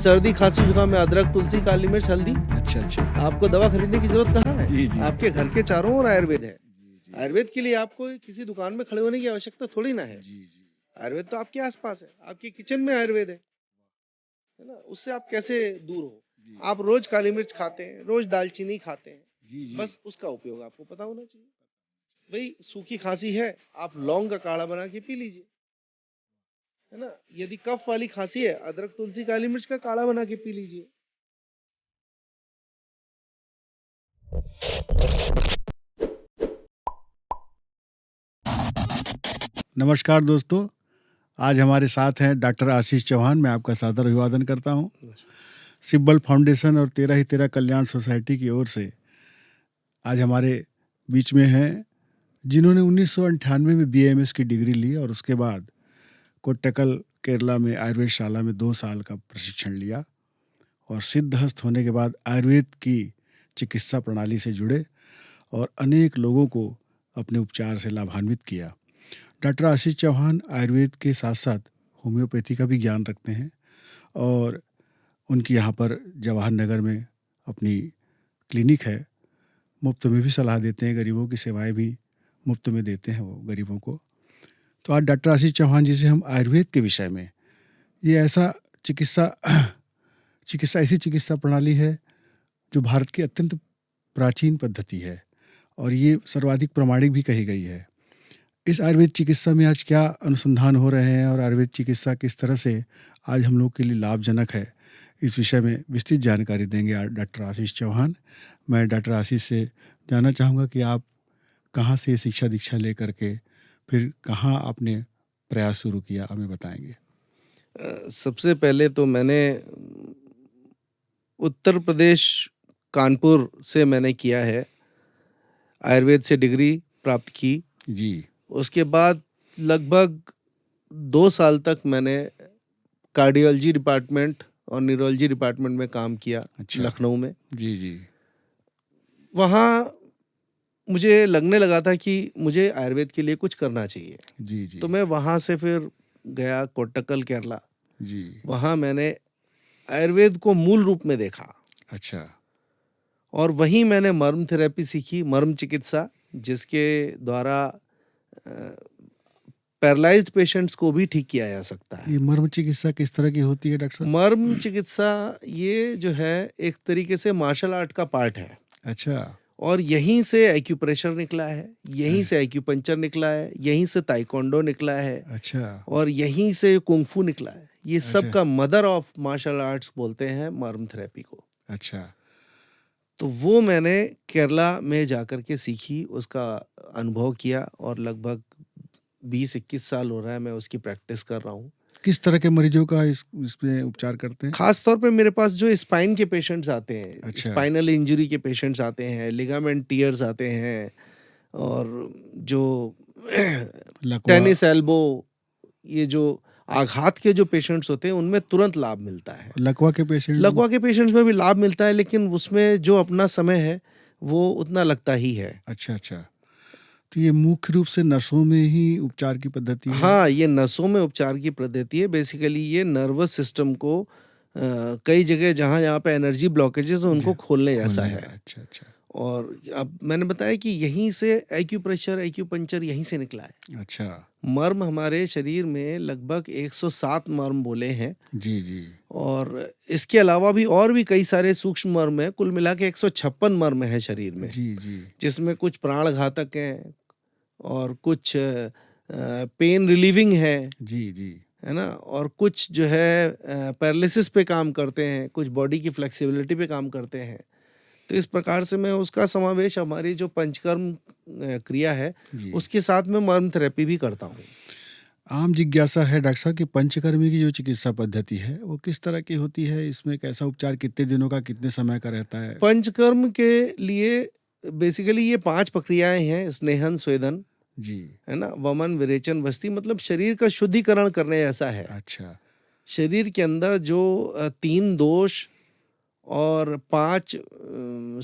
सर्दी खांसी जुकाम में अदरक तुलसी काली मिर्च हल्दी। अच्छा अच्छा। आपको दवा खरीदने की जरूरत कहाँ है? जी जी। आपके घर के चारों ओर आयुर्वेद है। जी जी। आयुर्वेद के लिए आपको किसी दुकान में खड़े होने की आवश्यकता थोड़ी ना है। जी जी। आयुर्वेद तो आपके आसपास है, आपके किचन में आयुर्वेद है ना? उससे आप कैसे दूर हो? जी आप रोज काली मिर्च खाते हैं, रोज दालचीनी खाते हैं, जी जी। बस उसका उपयोग आपको पता होना चाहिए। भाई सूखी खांसी है, आप लौंग का काढ़ा बना के पी लीजिए, है ना? यदि कफ वाली खांसी है, अदरक तुलसी काली मिर्च का काढ़ा बना के पी लीजिए। नमस्कार दोस्तों, आज हमारे साथ हैं डॉक्टर आशीष चौहान। मैं आपका सादर अभिवादन करता हूं। सिब्बल फाउंडेशन और तेरा ही तेरा कल्याण सोसाइटी की ओर से आज हमारे बीच में हैं जिन्होंने 1998 में बीएमएस की डिग्री ली और उसके बाद कोट्टकल केरला में आयुर्वेदशाला में 2 साल का प्रशिक्षण लिया और सिद्धहस्त होने के बाद आयुर्वेद की चिकित्सा प्रणाली से जुड़े और अनेक लोगों को अपने उपचार से लाभान्वित किया। डॉक्टर आशीष चौहान आयुर्वेद के साथ साथ होम्योपैथी का भी ज्ञान रखते हैं और उनकी यहाँ पर जवाहर नगर में अपनी क्लिनिक है। मुफ्त में भी सलाह देते हैं, गरीबों की सेवाएं भी मुफ्त में देते हैं वो गरीबों को। तो आज डॉक्टर आशीष चौहान जी से हम आयुर्वेद के विषय में, ये ऐसा चिकित्सा ऐसी चिकित्सा प्रणाली है जो भारत की अत्यंत प्राचीन पद्धति है और ये सर्वाधिक प्रामाणिक भी कही गई है। इस आयुर्वेद चिकित्सा में आज क्या अनुसंधान हो रहे हैं और आयुर्वेद चिकित्सा किस तरह से आज हम लोग के लिए लाभजनक है, इस विषय में विस्तृत जानकारी देंगे आज डॉक्टर आशीष चौहान। मैं डॉक्टर आशीष से जानना चाहूँगा कि आप कहाँ से शिक्षा दीक्षा लेकर के फिर कहाँ आपने प्रयास शुरू किया, हमें बताएंगे। सबसे पहले तो मैंने उत्तर प्रदेश कानपुर से मैंने किया है, आयुर्वेद से डिग्री प्राप्त की। जी। उसके बाद लगभग 2 साल तक मैंने कार्डियोलॉजी डिपार्टमेंट और न्यूरोलॉजी डिपार्टमेंट में काम किया। अच्छा। लखनऊ में। जी जी। वहाँ मुझे लगने लगा था कि मुझे आयुर्वेद के लिए कुछ करना चाहिए। जी जी। तो मैं वहाँ से फिर गया कोट्टकल केरला। जी। वहाँ मैंने आयुर्वेद को मूल रूप में देखा अच्छा। और वहीं मैंने मर्म थेरेपी सीखी, मर्म चिकित्सा, जिसके द्वारा पैरालाइज्ड पेशेंट्स को भी ठीक किया जा सकता है। ये मर्म चिकित्सा किस तरह की होती है डॉक्टर साहब? मर्म चिकित्सा ये जो है एक तरीके से मार्शल आर्ट का पार्ट है अच्छा। और यहीं से एक्यूप्रेशर निकला है, यहीं से एक्यूपंक्चर निकला है, यहीं से ताइक्वांडो निकला है अच्छा। और यहीं से कुंफू निकला है। ये सब अच्छा। का मदर ऑफ मार्शल आर्ट्स बोलते हैं मर्म थेरेपी को। अच्छा। तो वो मैंने केरला में जाकर के सीखी, उसका अनुभव किया और लगभग 20-21 साल हो रहा है मैं उसकी प्रैक्टिस कर रहा हूँ। किस तरह के मरीजों का इसमें उपचार करते हैं? खास तौर पे मेरे पास जो स्पाइन के पेशेंट्स आते हैं, अच्छा। स्पाइनल इंजरी के पेशेंट्स आते हैं, लिगामेंट टियर्स आते हैं और जो लकवा। टेनिस एल्बो, ये जो आघात के जो पेशेंट्स होते हैं उनमें तुरंत लाभ मिलता है। लकवा के पेशेंट? लकवा के पेशेंट्स में भी लाभ मिलता है, लेकिन उसमें जो अपना समय है वो उतना लगता ही है। अच्छा अच्छा। तो ये मुख्य रूप से नसों में ही उपचार की पद्धति है? हाँ, ये नसों में उपचार की पद्धति है। बेसिकली ये नर्वस सिस्टम को कई जगह जहाँ पे एनर्जी ब्लॉकेजेस हैं उनको खोलने जैसा है। अच्छा अच्छा। और अब मैंने बताया कि यहीं से एक्यूप्रेशर, एक्यूपंक्चर यहीं से निकला है। अच्छा। मर्म हमारे शरीर में लगभग 107 मर्म बोले हैं जी जी। और इसके अलावा भी और भी कई सारे सूक्ष्म मर्म हैं। कुल मिला के 156 मर्म है शरीर में, जी जी। जिसमें कुछ प्राण घातक हैं और कुछ पेन रिलीविंग है जी जी। है ना, और कुछ जो है पैरालिसिस पे काम करते हैं, कुछ बॉडी की फ्लेक्सिबिलिटी पे काम करते हैं। तो इस प्रकार से मैं उसका समावेश हमारी जो पंचकर्म क्रिया है जी। उसके साथ में मर्म थेरेपी भी करता हूँ। आम जिज्ञासा है डॉक्टर साहब कि पंचकर्मी की जो चिकित्सा पद्धति है वो किस तरह की होती है? इसमें कैसा उपचार कितने दिनों का, कितने समय का रहता है? पंचकर्म के लिए बेसिकली ये 5 प्रक्रियाएं हैं: स्नेहन, स्वेदन, जी। है ना, वमन, विरेचन, वस्ती। मतलब शरीर का शुद्धिकरण करने जैसा है। अच्छा। शरीर के अंदर जो 3 दोष और 5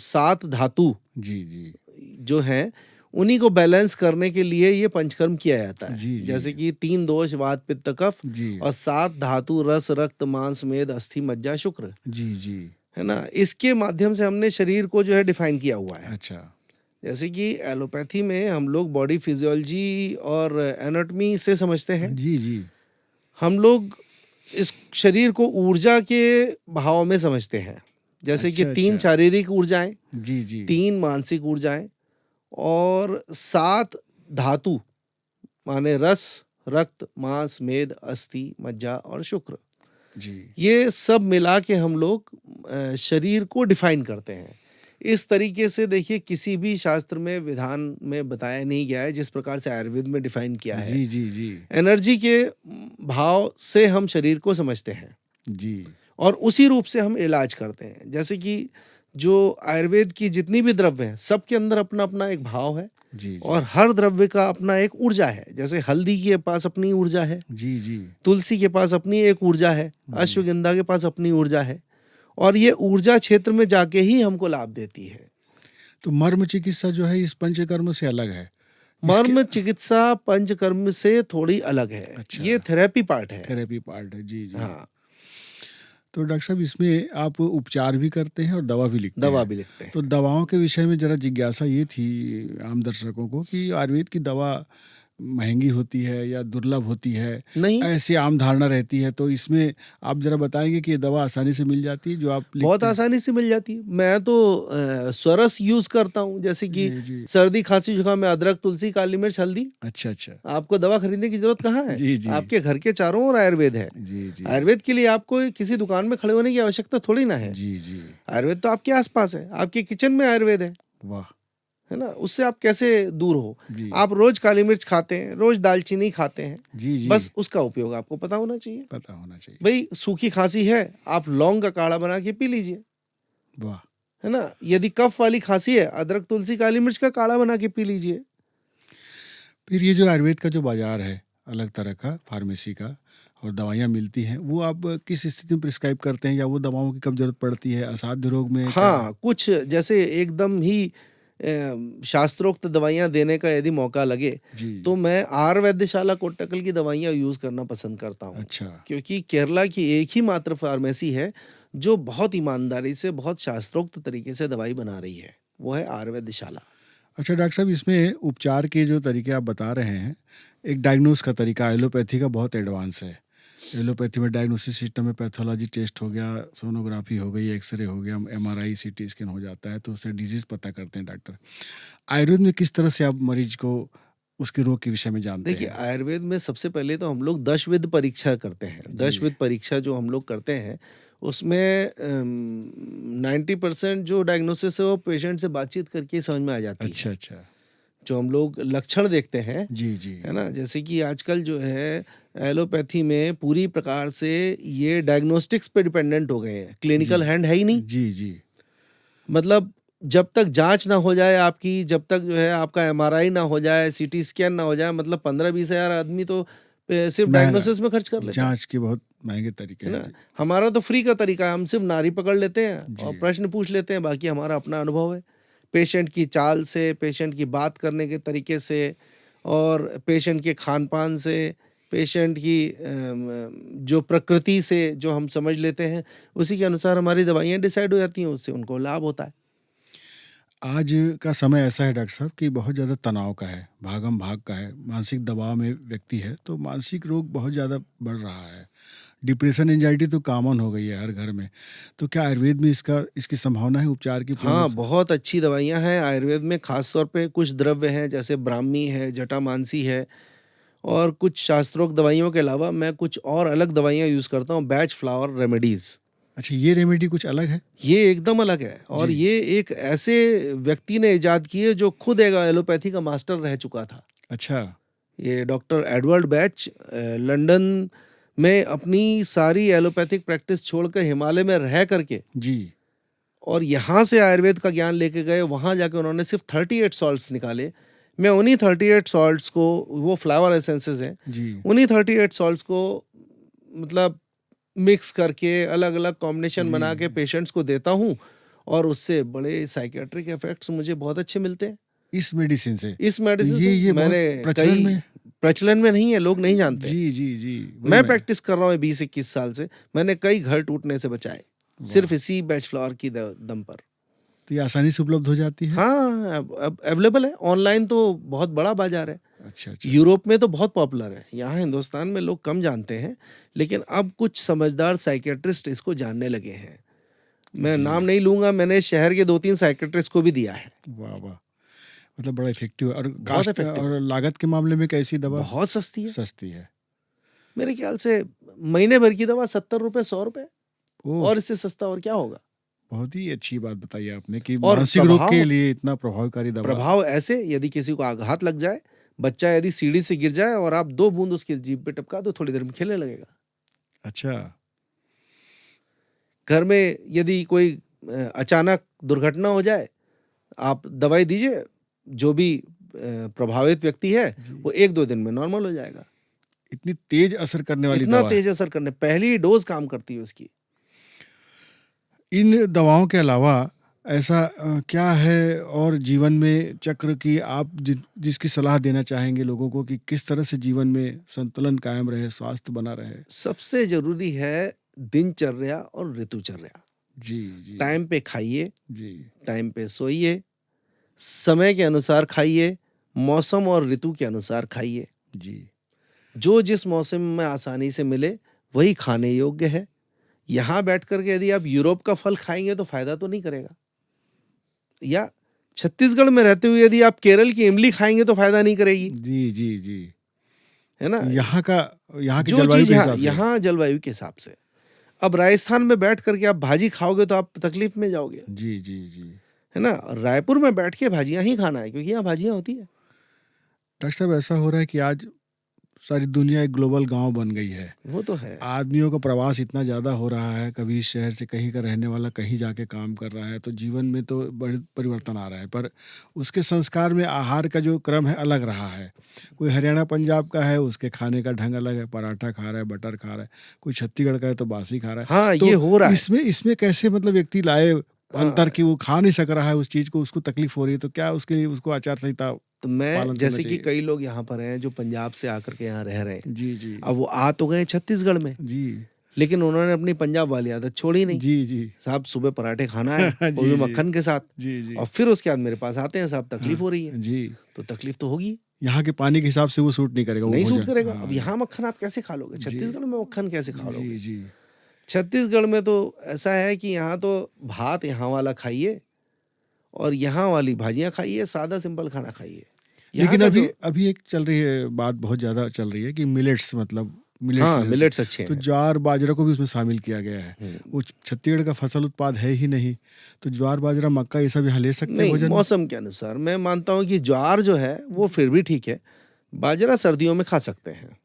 7 धातु जी जी। जो हैं उन्हीं को बैलेंस करने के लिए ये पंचकर्म किया जाता है। जी, जी। जैसे कि 3 दोष वात पित्त कफ जी, और 7 धातु रस रक्त मांस मेद अस्थि मज्जा शुक्र, जी, जी। है ना। इसके माध्यम से हमने शरीर को जो है डिफाइन किया हुआ है। अच्छा। जैसे कि एलोपैथी में हम लोग बॉडी फिजियोलॉजी और एनाटॉमी से समझते हैं। जी, जी। हम लोग इस शरीर को ऊर्जा के भाव में समझते हैं। जैसे कि अच्छा, 3 अच्छा। शारीरिक ऊर्जाएं, जी, जी। 3 मानसिक ऊर्जाएं और 7 धातु माने रस रक्त मांस मेद अस्थि मज्जा और शुक्र। जी। ये सब मिला के हम लोग शरीर को डिफाइन करते हैं। इस तरीके से देखिए किसी भी शास्त्र में विधान में बताया नहीं गया है जिस प्रकार से आयुर्वेद में डिफाइन किया है। जी, जी, जी। एनर्जी के भाव से हम शरीर को समझते हैं जी। और उसी रूप से हम इलाज करते हैं। जैसे कि जो आयुर्वेद की जितनी भी द्रव्य हैं सबके अंदर अपना अपना एक भाव है जी, जी। और हर द्रव्य का अपना एक ऊर्जा है। जैसे हल्दी के पास अपनी ऊर्जा है, जी, जी। तुलसी के पास अपनी एक ऊर्जा है, अश्वगंधा के पास अपनी ऊर्जा है और ये ऊर्जा क्षेत्र में जाके ही हमको लाभ देती है। तो मर्म चिकित्सा जो है इस पंचकर्म से अलग है। मर्म चिकित्सा पंचकर्म से थोड़ी अलग है। अच्छा। ये थेरेपी पार्ट है। थेरेपी पार्ट है। जी, जी। हाँ, तो डॉक्टर साहब इसमें आप उपचार भी करते हैं और दवा भी लिखते दवा हैं। भी लिखते हैं। तो दवाओं के विषय में ज़रा जिज्ञासा ये थी आम दर्शकों को कि आयुर्वेद की दवा महंगी होती है या दुर्लभ होती है, नहीं, ऐसी आम धारणा रहती है। तो इसमें आप ज़रा बताएंगे कि ये दवा आसानी से मिल जाती है जो आप बहुत लिखते हैं? आसानी से मिल जाती है। मैं तो स्वरस यूज करता हूँ। जैसे कि जी, जी। सर्दी खांसी जुकाम में अदरक तुलसी काली मिर्च हल्दी। अच्छा, अच्छा। आपको दवा खरीदने की जरूरत कहाँ है? जी, जी। आपके घर के चारों ओर आयुर्वेद है। जी, जी। आयुर्वेद के लिए आपको किसी दुकान में खड़े होने की आवश्यकता थोड़ी ना है। जी, जी। आयुर्वेद तो आपके आसपास है, आपके किचन में आयुर्वेद वाह! है ना। उससे आप कैसे दूर हो? जी। आप रोज काली मिर्च खाते हैं, रोज दालचीनी खाते हैं, जी, जी। बस उसका उपयोग आपको पता होना चाहिए। पता होना चाहिए। भाई सूखी खांसी है, आप लौंग का काढ़ा बना के पी लीजिए, वाह! है ना। यदि कफ वाली खांसी है, अदरक तुलसी काली मिर्च का काढ़ा बना के पी लीजिए। फिर ये जो आयुर्वेद का जो बाज़ार है, अलग तरह का फार्मेसी का और दवाइयाँ मिलती हैं, वो आप किस स्थिति में प्रिस्क्राइब करते हैं या वो दवाओं की कब ज़रूरत पड़ती है? असाध्य रोग में क्या? हाँ, कुछ जैसे एकदम ही शास्त्रोक्त दवाइयाँ देने का यदि मौका लगे जी। तो मैं आर वैद्यशाला कोट्टकल की दवाइयाँ यूज़ करना पसंद करता हूँ। अच्छा। क्योंकि केरला की एक ही मात्र फार्मेसी है जो बहुत ईमानदारी से, बहुत शास्त्रोक्त तरीके से दवाई बना रही है, वो है आर वैद्यशाला। अच्छा डॉक्टर साहब इसमें उपचार के जो तरीके आप बता रहे हैं, एक डायग्नोस का तरीका एलोपैथी का बहुत एडवांस है। एलोपैथी में डायग्नोसिस सिस्टम में पैथोलॉजी टेस्ट हो गया, सोनोग्राफी हो गई, एक्सरे हो गया, एमआरआई, सीटी स्कैन हो जाता है, तो उससे डिजीज़ पता करते हैं डॉक्टर। आयुर्वेद में किस तरह से आप मरीज को उसके रोग के विषय में जानते देखिए, हैं? आयुर्वेद में सबसे पहले तो हम लोग दशविध परीक्षा करते हैं। जी। दशविध परीक्षा जो हम लोग करते हैं, उसमें 90% जो डायग्नोसिस है वो पेशेंट से बातचीत करके ही समझ में आ जाती अच्छा, है। अच्छा। जो हम लोग लक्षण देखते हैं, जी, जी। है ना? जैसे कि आजकल जो है एलोपैथी में पूरी प्रकार से ये डायग्नोस्टिक्स पे डिपेंडेंट हो गए हैं। जी। क्लिनिकल हैंड है ही नहीं। जी, जी। मतलब जब तक जाँच ना हो जाए आपकी, जब तक जो है आपका एमआरआई ना हो जाए, सीटी स्कैन ना हो जाए, मतलब 15-20 हज़ार आदमी तो सिर्फ महँगा डायग्नोसिस में खर्च कर लेते हैं, जाँच के बहुत महँगे तरीके है हैं। ना? जी। हमारा तो फ्री का तरीका है, हम सिर्फ नाड़ी पकड़ लेते हैं और जी। प्रश्न पूछ लेते हैं, बाकी हमारा अपना अनुभव है। पेशेंट की चाल से, पेशेंट की बात करने के तरीके से और पेशेंट के खान-पान से, पेशेंट की जो प्रकृति से जो हम समझ लेते हैं, उसी के अनुसार हमारी दवाइयाँ डिसाइड हो जाती हैं, उससे उनको लाभ होता है। आज का समय ऐसा है डॉक्टर साहब कि बहुत ज़्यादा तनाव का है, भागम-भाग का है, मानसिक दबाव में व्यक्ति है, तो मानसिक रोग बहुत ज़्यादा बढ़ रहा है। डिप्रेशन, एंग्जायटी तो कॉमन हो गई है हर घर में। तो क्या आयुर्वेद में इसकी संभावना है उपचार की पूर्ण हाँ, रूप से? बहुत अच्छी दवाइयाँ हैं आयुर्वेद में, ख़ास तौर पे कुछ द्रव्य हैं जैसे ब्राह्मी है, जटामांसी है और कुछ शास्त्रोक्त दवाइयों के अलावा मैं कुछ और अलग दवाइयाँ यूज़ करता हूँ, बैच फ्लावर रेमेडीज़। अच्छा, ये रेमेडी कुछ अलग है? ये एकदम अलग है और जी। ये एक ऐसे व्यक्ति ने इजाद की है जो खुद एक एलोपैथी का मास्टर रह चुका था। अच्छा। ये डॉक्टर एडवर्ड बैच लंदन में अपनी सारी एलोपैथिक प्रैक्टिस छोड़कर हिमालय में रह करके जी। और यहाँ से आयुर्वेद का ज्ञान लेके गए, वहाँ जाके उन्होंने सिर्फ 38 सॉल्ट्स निकाले। मैं उन्हीं 38 सॉल्ट्स को, वो फ्लावर एसेंसेस हैं, जी। उन्हीं 38 सॉल्ट्स को मतलब मिक्स करके अलग-अलग कॉम्बिनेशन जी, बना के जी। पेशेंट्स को देता हूँ और उससे बड़े साइकियाट्रिक इफेक्ट्स मुझे बहुत अच्छे मिलते हैं। इस मेडिसिन से? इस मेडिसिन ये से ये बहुत मैंने प्रचलन में। प्रचलन में नहीं है, लोग नहीं जानते। जी जी जी, वही मैं मैं। प्रैक्टिस कर रहा हूँ 20-21 साल से, मैंने कई घर टूटने से बचाए सिर्फ वाह, इसी बैच फ्लावर की दम पर। तो ये आसानी से उपलब्ध हो जाती है? हाँ, अब अवेलेबल है ऑनलाइन, तो बहुत बड़ा बाजार है। अच्छा अच्छा। यूरोप में तो बहुत पॉपुलर है, यहाँ हिंदुस्तान में लोग कम जानते हैं, लेकिन अब कुछ समझदार साइकियाट्रिस्ट इसको जानने लगे हैं। मैं जी, नाम नहीं लूंगा, मैंने शहर के 2-3 साइकियाट्रिस्ट को भी दिया है। वाह वाह, मतलब बड़ा इफेक्टिव है। और बहुत कास्ट इफेक्टिव है, और लागत के मामले में कैसी दवा? बहुत सस्ती है। सस्ती है। मेरे ख्याल से महीने भर की दवा 70 रुपए, 100 रुपए, ओह, और इससे सस्ता और क्या होगा। बहुत ही अच्छी बात बताई आपने कि और मानसिक रोग के लिए इतना प्रभावकारी दवा। प्रभाव ऐसे, यदि किसी को आघात लग जाए, बच्चा यदि सीढ़ी से गिर जाए और आप 2 बूंद उसकी जीभ पे टपका दो, थोड़ी देर में खेलने लगेगा। अच्छा। घर में यदि कोई अचानक दुर्घटना हो जाए, आप दवाई दीजिए, जो भी प्रभावित व्यक्ति है जी। वो 1-2 दिन में नॉर्मल हो जाएगा। इतनी तेज असर करने वाली इतना दवा है। तेज असर करने, पहली डोज काम करती है उसकी। इन दवाओं के अलावा ऐसा क्या है और जीवन में चक्र की आप जिसकी सलाह देना चाहेंगे लोगों को कि किस तरह से जीवन में संतुलन कायम रहे, स्वास्थ्य बना रहे? सबसे जरूरी है दिनचर्या और ऋतुचर्या। जी जी टाइम पे खाइए, जी टाइम पे सोइए, समय के अनुसार खाइए, मौसम और ऋतु के अनुसार खाइए। जी। जो जिस मौसम में आसानी से मिले वही खाने योग्य है। यहाँ बैठ करके यदि आप यूरोप का फल खाएंगे तो फायदा तो नहीं करेगा, या छत्तीसगढ़ में रहते हुए यदि आप केरल की इमली खाएंगे तो फायदा नहीं करेगी, जी जी जी। है ना। यहाँ की जो जलवायु चीज के हिसाब से। यहाँ जलवायु के हिसाब से। अब राजस्थान में बैठ करके आप भाजी खाओगे तो आप तकलीफ में जाओगे, जी जी जी। है ना। रायपुर में बैठ के भाजियां ही खाना है, क्योंकि यहाँ भाजियां होती है। डॉक्टर साहब, ऐसा हो रहा है कि आज सारी दुनिया एक ग्लोबल गांव बन गई है। वो तो है। आदमियों का प्रवास इतना ज़्यादा हो रहा है, कभी इस शहर से कहीं का रहने वाला कहीं जाके काम कर रहा है, तो जीवन में तो बड़े परिवर्तन आ रहा है, पर उसके संस्कार में आहार का जो क्रम है अलग रहा है। कोई हरियाणा पंजाब का है, उसके खाने का ढंग अलग है, पराठा खा रहा है, बटर खा रहा है। कोई छत्तीसगढ़ का है तो बासी खा रहा है। हाँ, तो ये हो रहा है। इसमें कैसे मतलब व्यक्ति लाए अंतर हाँ, कि वो खा नहीं सक रहा है उस चीज़ को, उसको तकलीफ हो रही है, तो क्या उसके लिए उसको आचार संहिता तो मैं, पालन करना जैसे कि चाहिए? कई लोग यहाँ पर हैं जो पंजाब से आकर के यहाँ रह रहे हैं, जी जी अब वो आ तो गए छत्तीसगढ़ में, जी लेकिन उन्होंने अपनी पंजाब वाली आदत छोड़ी नहीं। जी जी साहब सुबह पराठे खाना है, वो जी भी जी मक्खन के साथ, जी जी। और फिर उसके बाद मेरे पास आते हैं, साहब तकलीफ हाँ, हो रही है। जी। तो तकलीफ तो होगी, यहाँ के पानी के हिसाब से वो सूट नहीं करेगा वो नहीं सूट भोजन। करेगा। हाँ अब जी। यहाँ मक्खन आप कैसे खा लोगे, जी छत्तीसगढ़ में मक्खन कैसे खा लोगे। जी जी छत्तीसगढ़ में तो ऐसा है कि यहाँ तो भात यहाँ वाला खाइए और यहाँ वाली भाजियां खाइए, सादा सिंपल खाना खाइए। यहाँ लेकिन का अभी जो, अभी एक चल रही है बात, बहुत ज़्यादा चल रही है कि मिलेट्स, मतलब मिलेट्स हाँ लेना चाहिए। मिलेट्स अच्छे तो हैं। ज्वार बाजरा को भी उसमें शामिल किया गया है। हम्म। वो छत्तीसगढ़ का फसल उत्पाद है ही नहीं, तो ज्वार बाजरा मक्का ये सब यहाँ ले सकते हैं नहीं, भोजन में? मौसम के अनुसार मैं मानता हूँ कि ज्वार जो है वो फिर भी ठीक है, बाजरा सर्दियों में खा सकते हैं,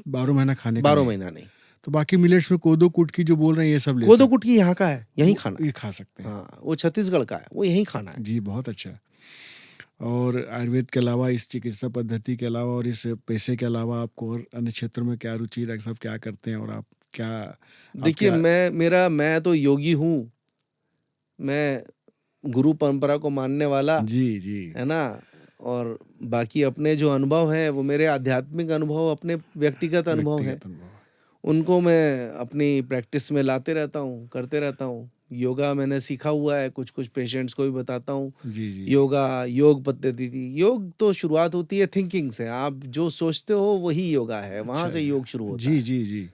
12 महीना खाने का 12 नहीं। महीना नहीं। तो बाकी मिलेट्स में कोदो कुटकी जो बोल रहे हैं ये सब ले कोदो सकते कुटकी यहाँ का है, यहीं खाना ये है। खा सकते हैं। हाँ, वो छत्तीसगढ़ का है, वो यहीं खाना है। जी, बहुत अच्छा। और आयुर्वेद के अलावा, इस चिकित्सा पद्धति के अलावा और इस पेशे के अलावा आपको और अन्य क्षेत्रों में क्या रुचि है? सब क्या करते हैं और आप क्या देखिए, आपके? मैं तो योगी हूँ, मैं गुरु परंपरा को मानने वाला, जी जी है ना। और बाकी अपने जो अनुभव है वो मेरे आध्यात्मिक अनुभव, अपने व्यक्तिगत अनुभव है, व्यक्तिगत अनुभव। उनको मैं अपनी प्रैक्टिस में लाते रहता हूँ, करते रहता हूँ। योगा मैंने सीखा हुआ है, कुछ कुछ पेशेंट्स को भी बताता हूँ। जी जी योगा, योग पद्धति थी। योग तो शुरुआत होती है थिंकिंग से, आप जो सोचते हो वही योगा है, वहां अच्छा से योग शुरू होता जी जी जी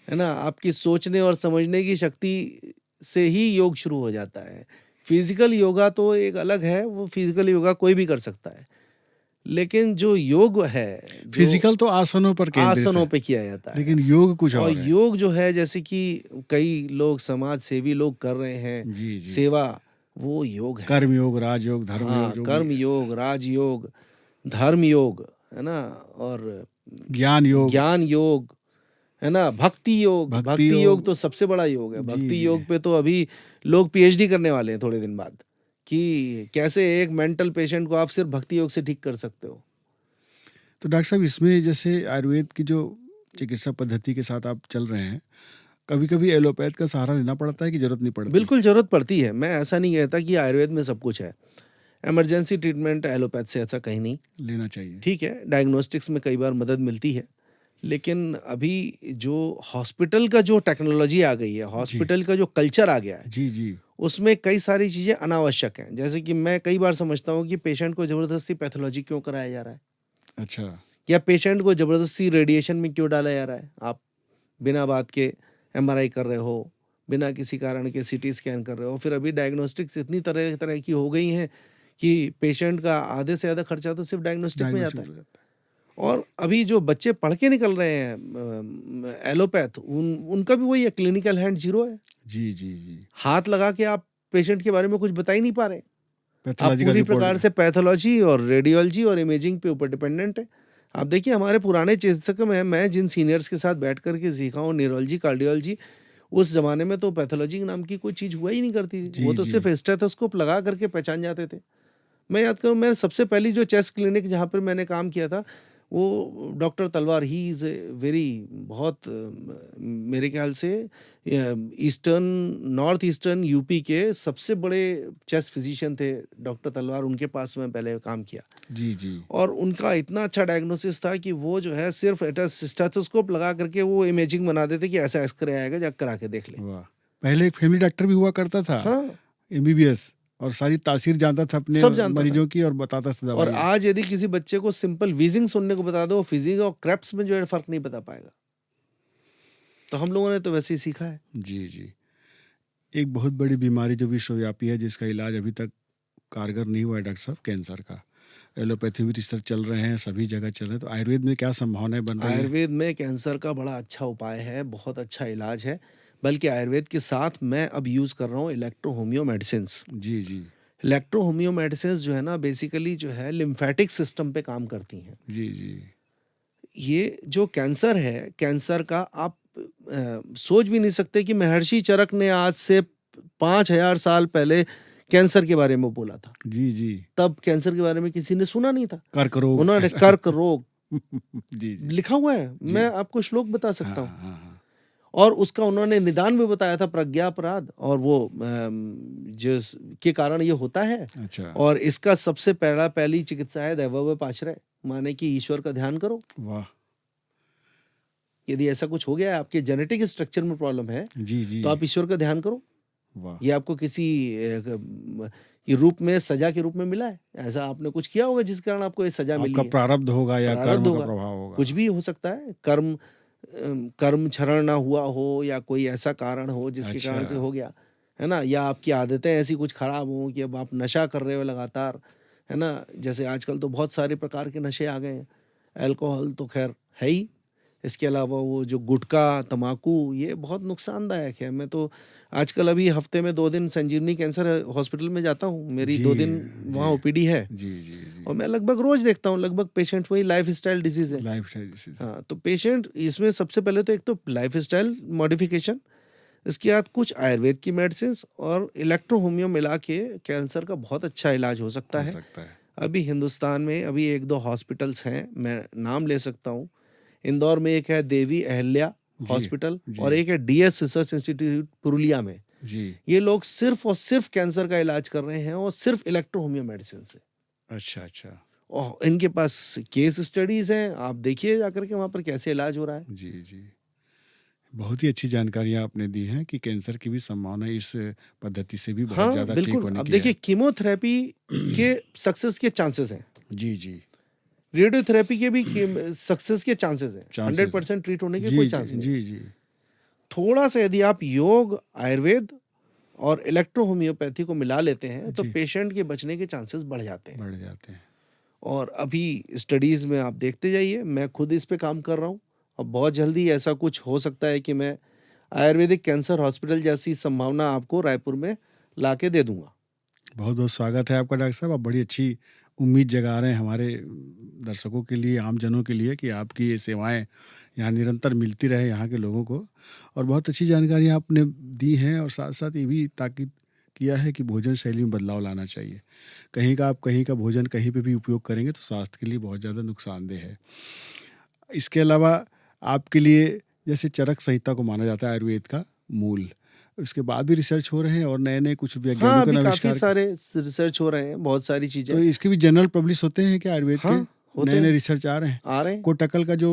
है ना। आपकी सोचने और समझने की शक्ति से ही योग शुरू हो जाता है। फिजिकल योगा तो एक अलग है, वो फिजिकल योगा कोई भी कर सकता है, लेकिन जो योग है, जो फिजिकल तो आसनों पर केंद्रित आसनों है, पे किया जाता है, लेकिन योग कुछ और और है। योग जो है, जैसे कि कई लोग समाज सेवी लोग कर रहे हैं जी जी। सेवा, वो योग है। कर्म योग, राजयोग, धर्म योग हाँ, जो भी, कर्म योग, राजयोग, धर्म योग, है ना, और ज्ञान योग, ज्ञान योग, है ना, भक्ति योग। भक्ति भक्ति योग योग। तो सबसे बड़ा योग है। जी भक्ति जी। योग पे तो अभी लोग पीएचडी करने वाले हैं थोड़े दिन बाद, कि कैसे एक मेंटल पेशेंट को आप सिर्फ भक्ति योग से ठीक कर सकते हो। तो डॉक्टर साहब, इसमें जैसे आयुर्वेद की जो चिकित्सा पद्धति के साथ आप चल रहे हैं, कभी कभी एलोपैथ का सहारा लेना पड़ता है कि जरूरत नहीं पड़ती? बिल्कुल जरूरत पड़ती है। मैं ऐसा नहीं कहता कि आयुर्वेद में सब कुछ है, इमरजेंसी ट्रीटमेंट एलोपैथ से ऐसा कहीं नहीं। लेना चाहिए। ठीक है, डायग्नोस्टिक्स में कई बार मदद मिलती है, लेकिन अभी जो हॉस्पिटल का जो टेक्नोलॉजी आ गई है, जी हॉस्पिटल का जो कल्चर आ गया है, जी जी। उसमें कई सारी चीज़ें अनावश्यक हैं। जैसे कि मैं कई बार समझता हूँ कि पेशेंट को ज़बरदस्ती पैथोलॉजी क्यों कराया जा रहा है, अच्छा। या पेशेंट को ज़बरदस्ती रेडिएशन में क्यों डाला जा रहा है। आप बिना बात के एमआरआई कर रहे हो, बिना किसी कारण के सीटी स्कैन कर रहे हो। फिर अभी डायग्नोस्टिक्स इतनी तरह तरह की हो गई हैं कि पेशेंट का आधे से ज़्यादा खर्चा तो सिर्फ डायग्नोस्टिक में जाता डायग्नोसिस है। हो जाता और अभी जो बच्चे पढ़ के निकल रहे हैं एलोपैथ, उनका भी वही है, क्लिनिकल हैंड जीरो है। है। जी जी जी। हाथ लगा के आप पेशेंट के बारे में कुछ बता ही नहीं पा रहे। आप पैथोलॉजी का पूरी रिपोर्ट। प्रकार से पैथोलॉजी और रेडियोलॉजी और इमेजिंग पे ऊपर डिपेंडेंट है। आप देखिए हमारे पुराने चिकित्सक में मैं जिन सीनियर्स के साथ बैठ कर के सीखा हूँ न्यूरोलॉजी, कार्डियोलॉजी, उस ज़माने में तो पैथोलॉजी नाम की कोई चीज़ हुआ ही नहीं करती थी। वो जी तो जी। सिर्फ स्टेथोस्कोप लगा करके पहचान जाते थे। मैं याद करूँ, मैं सबसे पहली जो चेस्ट क्लिनिक जहाँ पर मैंने काम किया था, वो डॉक्टर तलवार, ही इज़ वेरी बहुत मेरे ख्याल से ईस्टर्न नॉर्थ ईस्टर्न यूपी के सबसे बड़े चेस्ट फिजिशियन थे डॉक्टर तलवार। उनके पास मैं पहले काम किया जी जी। और उनका इतना अच्छा डायग्नोसिस था कि वो जो है सिर्फ स्टेथोस्कोप लगा करके वो इमेजिंग बना देते कि ऐसा एक्सरे आएगा, जा करा के देख ले। वाह। पहले एक फैमिली डॉक्टर भी हुआ करता था, हाँ, एमबीबीएस, और सारी तासीर जानता था अपने सब जानता था। मरीजों की और बताता था और दवाइयाँ। आज यदि किसी बच्चे को सिंपल वीजिंग सुनने को बता दो, फिजिंग और क्रेप्स में जो है फर्क नहीं बता पाएगा। तो हम लोगों ने तो वैसे ही सीखा है। जी जी। एक बहुत बड़ी बीमारी जो विश्वव्यापी है, जिसका इलाज अभी तक कारगर नहीं हुआ है डॉक्टर साहब, कैंसर का। एलोपैथी भी रिसर्च चल रहे हैं, सभी जगह चल रहे हैं, तो आयुर्वेद में क्या संभावनाएं बन रही हैं? आयुर्वेद में कैंसर का बड़ा अच्छा उपाय है, बहुत अच्छा इलाज है। बल्कि आयुर्वेद के साथ मैं अब यूज़ कर रहा हूँ इलेक्ट्रो होम्यो मेडिसिन्स। जी जी इलेक्ट्रो होम्यो मेडिसिन्स जो है ना, बेसिकली जो है लिम्फेटिक सिस्टम पे काम करती हैं। जी जी। ये जो कैंसर है, कैंसर का आप सोच भी नहीं सकते कि महर्षि चरक ने आज से 5000 साल पहले कैंसर के बारे में बोला था। जी जी। तब कैंसर के बारे में किसी ने सुना नहीं था। कर्क रोग उन्होंने ऐसा। कर्क रोग जी जी। लिखा हुआ है, जी। मैं आपको श्लोक बता हाँ सकता हूँ। हाँ हाँ। और उसका उन्होंने निदान भी बताया था, प्रज्ञापराध, और वो जिस के कारण ये होता है। अच्छा। और इसका सबसे पहली चिकित्सा है दैवव्यपाश्रय, माने कि ईश्वर का ध्यान करो। वाह। यदि ऐसा कुछ हो गया है, आपके जेनेटिक स्ट्रक्चर में प्रॉब्लम है, जी जी। तो आप ईश्वर का ध्यान करो। वाह। ये आपको किसी के रूप में, सजा के रूप में मिला है। ऐसा आपने कुछ किया होगा जिस कारण आपको ये सजा मिली आपका है। प्रारब्ध होगा या प्रारब्ध कर्म का होगा, प्रभाव होगा। कुछ भी हो सकता है। कर्म क्षरण ना हुआ हो, या कोई ऐसा कारण हो जिसके अच्छा। कारण से हो गया, है ना, या आपकी आदतें ऐसी कुछ खराब हो कि अब आप नशा कर रहे हो लगातार, है ना। जैसे आजकल तो बहुत सारे प्रकार के नशे आ गए हैं। अल्कोहल तो खैर है ही, इसके अलावा वो जो गुटखा, तम्बाकू, ये बहुत नुकसानदायक है। मैं तो आजकल अभी हफ्ते में 2 दिन संजीवनी कैंसर हॉस्पिटल में जाता हूँ। मेरी जी 2 दिन जी वहाँ ओपीडी है। जी जी जी। और मैं लगभग रोज देखता हूँ, लगभग पेशेंट वही लाइफस्टाइल डिजीज है। Lifestyle disease. हाँ, तो पेशेंट इसमें सबसे पहले तो एक तो लाइफस्टाइल मॉडिफिकेशन, इसके बाद कुछ आयुर्वेद की मेडिसिन और इलेक्ट्रो होम्यो मिला के कैंसर का बहुत अच्छा इलाज हो सकता हो है। सकता है। अभी हिंदुस्तान में अभी 1-2 हॉस्पिटल्स हैं, मैं नाम ले सकता हूँ। इंदौर में एक है देवी अहिल्या जी हॉस्पिटल, जी और एक है डीएस रिसर्च इंस्टीट्यूट पुरुलिया में। जी। ये लोग सिर्फ और सिर्फ कैंसर का इलाज कर रहे हैं, और सिर्फ इलेक्ट्रो होम्यो मेडिसिन से। अच्छा अच्छा। और इनके पास केस स्टडीज हैं, आप देखिए जाकर के वहाँ पर कैसे इलाज हो रहा है। जी जी। बहुत ही अच्छी जानकारियाँ आपने दी हैं कि कैंसर की भी संभावना इस पद्धति से भी बहुत हाँ, ज़्यादा ठीक बिल्कुल। होने अब की देखिए है। कीमोथेरेपी के सक्सेस के चांसेस हैं, जी जी। रेडियोथेरेपी के भी सक्सेस के चांसेस हैं। चांसेस। 100% ट्रीट होने के जी कोई जी चांस नहीं है। जी जी। थोड़ा सा यदि आप योग, आयुर्वेद और इलेक्ट्रो होम्योपैथी को मिला लेते हैं, तो जी। पेशेंट के बचने के चांसेस बढ़ जाते हैं। बढ़ जाते हैं। और अभी स्टडीज में आप देखते जाइए, मैं खुद इस पे काम कर रहा हूँ। और बहुत जल्दी ऐसा कुछ हो सकता है कि मैं आयुर्वेदिक कैंसर हॉस्पिटल जैसी संभावना आपको रायपुर में ला के दे दूंगा। बहुत बहुत स्वागत है आपका डॉक्टर साहब। आप बड़ी अच्छी उम्मीद जगा रहे हैं हमारे दर्शकों के लिए, आम जनों के लिए, कि आपकी ये सेवाएं यहाँ निरंतर मिलती रहे यहाँ के लोगों को। और बहुत अच्छी जानकारी आपने दी है, और साथ साथ ये भी ताकीद किया है कि भोजन शैली में बदलाव लाना चाहिए। कहीं का भोजन कहीं पे भी उपयोग करेंगे तो स्वास्थ्य के लिए बहुत ज़्यादा नुकसानदेह है। इसके अलावा आपके लिए, जैसे चरक संहिता को माना जाता है आयुर्वेद का मूल, इसके बाद भी रिसर्च हो रहे हैं और नए नए कुछ हाँ, वैज्ञानिकों अभी ने काफी आविष्कार सारे रिसर्च हो रहे हैं, बहुत सारी तो चीजें। इसके भी जर्नल पब्लिश होते हैं क्या आयुर्वेद हाँ, के? होते नए नए हैं, रिसर्च आ रहे हैं? आ रहे हैं। कोटकल का जो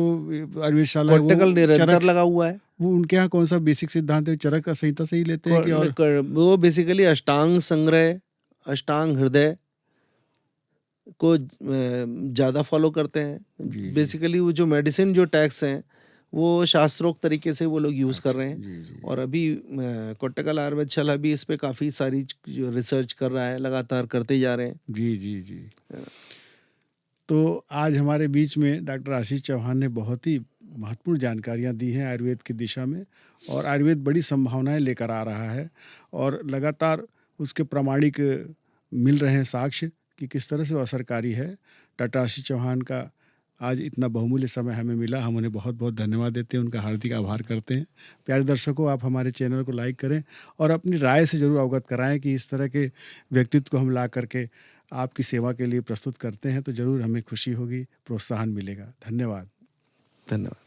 आयुर्वेदशाला है कोट्टकल वो निरंतर चरक, लगा हुआ है। वो उनके यहाँ कौन सा बेसिक सिद्धांत है? चरक का संहिता से ही लेते हैं कि और वो बेसिकली अष्टांग संग्रह, अष्टांग हृदय को ज्यादा फॉलो करते हैं। जी जी बेसिकली वो जो मेडिसिन जो टैक्स हैं वो शास्त्रोक्त तरीके से वो लोग यूज कर रहे हैं। जी जी और अभी कोट्टकल आयुर्वेदशाला भी इस पे काफी सारी जो रिसर्च कर रहा है, लगातार करते जा रहे हैं। जी जी जी। तो आज हमारे बीच में डॉक्टर आशीष चौहान ने बहुत ही महत्वपूर्ण जानकारियां दी हैं आयुर्वेद की दिशा में, और आयुर्वेद बड़ी संभावनाएं लेकर आ रहा है और लगातार उसके प्रामाणिक मिल रहे हैं साक्ष्य कि किस तरह से वो असरकारी है। डॉक्टर आशीष चौहान का आज इतना बहुमूल्य समय हमें मिला, हम उन्हें बहुत बहुत धन्यवाद देते हैं, उनका हार्दिक आभार करते हैं। प्यारे दर्शकों, आप हमारे चैनल को लाइक करें और अपनी राय से ज़रूर अवगत कराएं कि इस तरह के व्यक्तित्व को हम ला करके आपकी सेवा के लिए प्रस्तुत करते हैं तो ज़रूर हमें खुशी होगी, प्रोत्साहन मिलेगा। धन्यवाद। धन्यवाद।